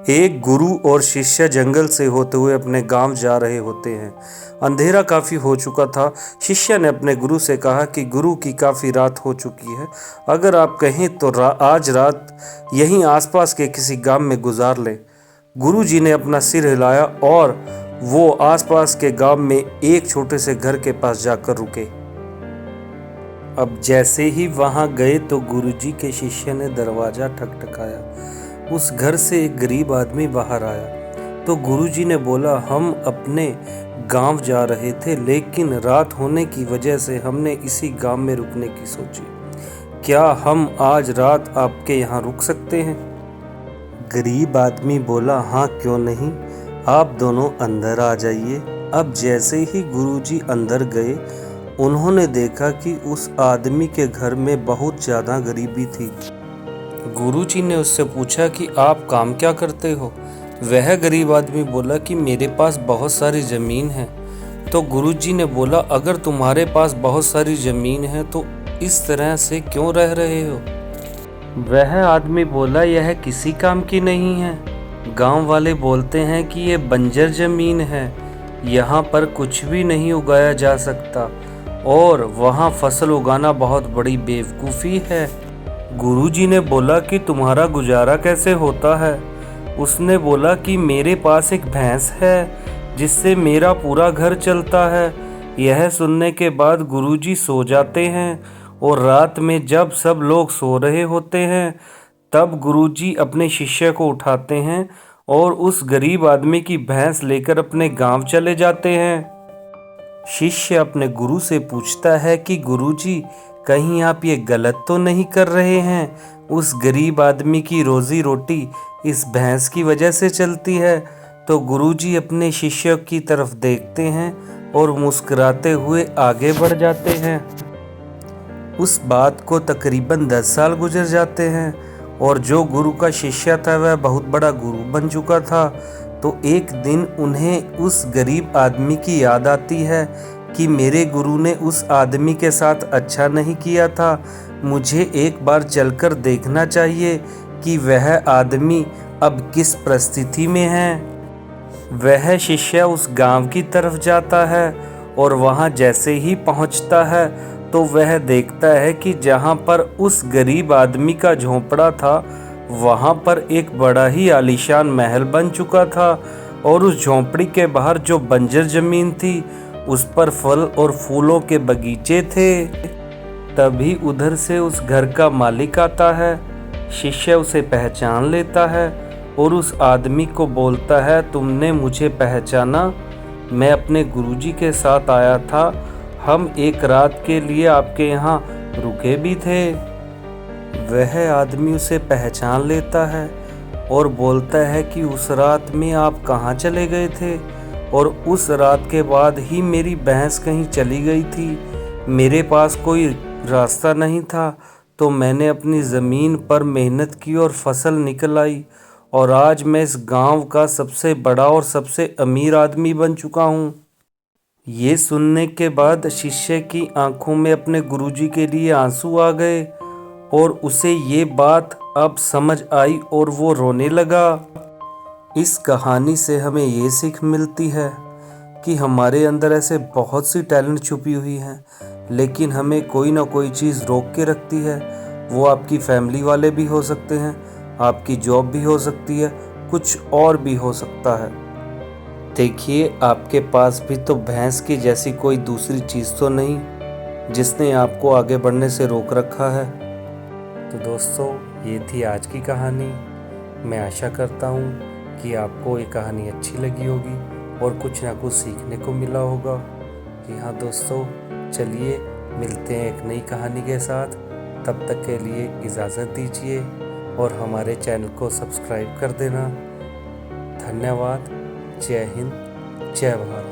एक गुरु और शिष्य जंगल से होते हुए अपने गांव जा रहे होते हैं। अंधेरा काफ़ी हो चुका था। शिष्य ने अपने गुरु से कहा कि गुरु की काफ़ी रात हो चुकी है, अगर आप कहें तो आज रात यहीं आसपास के किसी गांव में गुजार लें। गुरु जी ने अपना सिर हिलाया और वो आसपास के गांव में एक छोटे से घर के पास जाकर रुके। अब जैसे ही वहां गए तो गुरुजी के शिष्य ने दरवाज़ा ठकठकाया। उस घर से एक गरीब आदमी बाहर आया तो गुरुजी ने बोला, हम अपने गांव जा रहे थे, लेकिन रात होने की वजह से हमने इसी गांव में रुकने की सोची। क्या हम आज रात आपके यहाँ रुक सकते हैं? गरीब आदमी बोला, हाँ क्यों नहीं, आप दोनों अंदर आ जाइए। अब जैसे ही गुरुजी अंदर गए, उन्होंने देखा कि उस आदमी के घर में बहुत ज़्यादा गरीबी थी। गुरुजी ने उससे पूछा कि आप काम क्या करते हो? वह गरीब आदमी बोला कि मेरे पास बहुत सारी ज़मीन है। तो गुरुजी ने बोला, अगर तुम्हारे पास बहुत सारी ज़मीन है तो इस तरह से क्यों रह रहे हो? वह आदमी बोला, यह किसी काम की नहीं है। गांव वाले बोलते हैं कि ये बंजर ज़मीन है, यहाँ पर कुछ भी नहीं उगाया जा सकता और वहाँ फसल उगाना बहुत बड़ी बेवकूफ़ी है। गुरुजी ने बोला कि तुम्हारा गुजारा कैसे होता है? उसने बोला कि मेरे पास एक भैंस है जिससे मेरा पूरा घर चलता है। यह सुनने के बाद गुरुजी सो जाते हैं और रात में जब सब लोग सो रहे होते हैं तब गुरुजी अपने शिष्य को उठाते हैं और उस गरीब आदमी की भैंस लेकर अपने गांव चले जाते हैं। शिष्य अपने गुरु से पूछता है कि गुरुजी, कहीं आप ये गलत तो नहीं कर रहे हैं? उस गरीब आदमी की रोजी रोटी इस भैंस की वजह से चलती है। तो गुरुजी अपने शिष्य की तरफ देखते हैं और मुस्कुराते हुए आगे बढ़ जाते हैं। उस बात को तकरीबन 10 साल गुजर जाते हैं और जो गुरु का शिष्य था वह बहुत बड़ा गुरु बन चुका था। तो एक दिन उन्हें उस गरीब आदमी की याद आती है कि मेरे गुरु ने उस आदमी के साथ अच्छा नहीं किया था, मुझे एक बार चलकर देखना चाहिए कि वह आदमी अब किस परिस्थिति में है। वह शिष्य उस गांव की तरफ जाता है और वहां जैसे ही पहुंचता है तो वह देखता है कि जहां पर उस गरीब आदमी का झोंपड़ा था वहां पर एक बड़ा ही आलीशान महल बन चुका था और उस झोंपड़ी के बाहर जो बंजर जमीन थी उस पर फल और फूलों के बगीचे थे। तभी उधर से उस घर का मालिक आता है। शिष्य उसे पहचान लेता है और उस आदमी को बोलता है, तुमने मुझे पहचाना? मैं अपने गुरुजी के साथ आया था, हम एक रात के लिए आपके यहाँ रुके भी थे। वह आदमी उसे पहचान लेता है और बोलता है कि उस रात में आप कहाँ चले गए थे? और उस रात के बाद ही मेरी भैंस कहीं चली गई थी, मेरे पास कोई रास्ता नहीं था, तो मैंने अपनी ज़मीन पर मेहनत की और फसल निकल आई और आज मैं इस गांव का सबसे बड़ा और सबसे अमीर आदमी बन चुका हूँ। ये सुनने के बाद शिष्य की आंखों में अपने गुरुजी के लिए आंसू आ गए और उसे ये बात अब समझ आई और वो रोने लगा। इस कहानी से हमें ये सीख मिलती है कि हमारे अंदर ऐसे बहुत सी टैलेंट छुपी हुई हैं, लेकिन हमें कोई ना कोई चीज़ रोक के रखती है। वो आपकी फैमिली वाले भी हो सकते हैं, आपकी जॉब भी हो सकती है, कुछ और भी हो सकता है। देखिए, आपके पास भी तो भैंस की जैसी कोई दूसरी चीज़ तो नहीं जिसने आपको आगे बढ़ने से रोक रखा है। तो दोस्तों, ये थी आज की कहानी। मैं आशा करता हूँ कि आपको ये कहानी अच्छी लगी होगी और कुछ ना कुछ सीखने को मिला होगा। जी हाँ दोस्तों, चलिए मिलते हैं एक नई कहानी के साथ। तब तक के लिए इजाज़त दीजिए और हमारे चैनल को सब्सक्राइब कर देना। धन्यवाद। जय हिंद, जय भारत।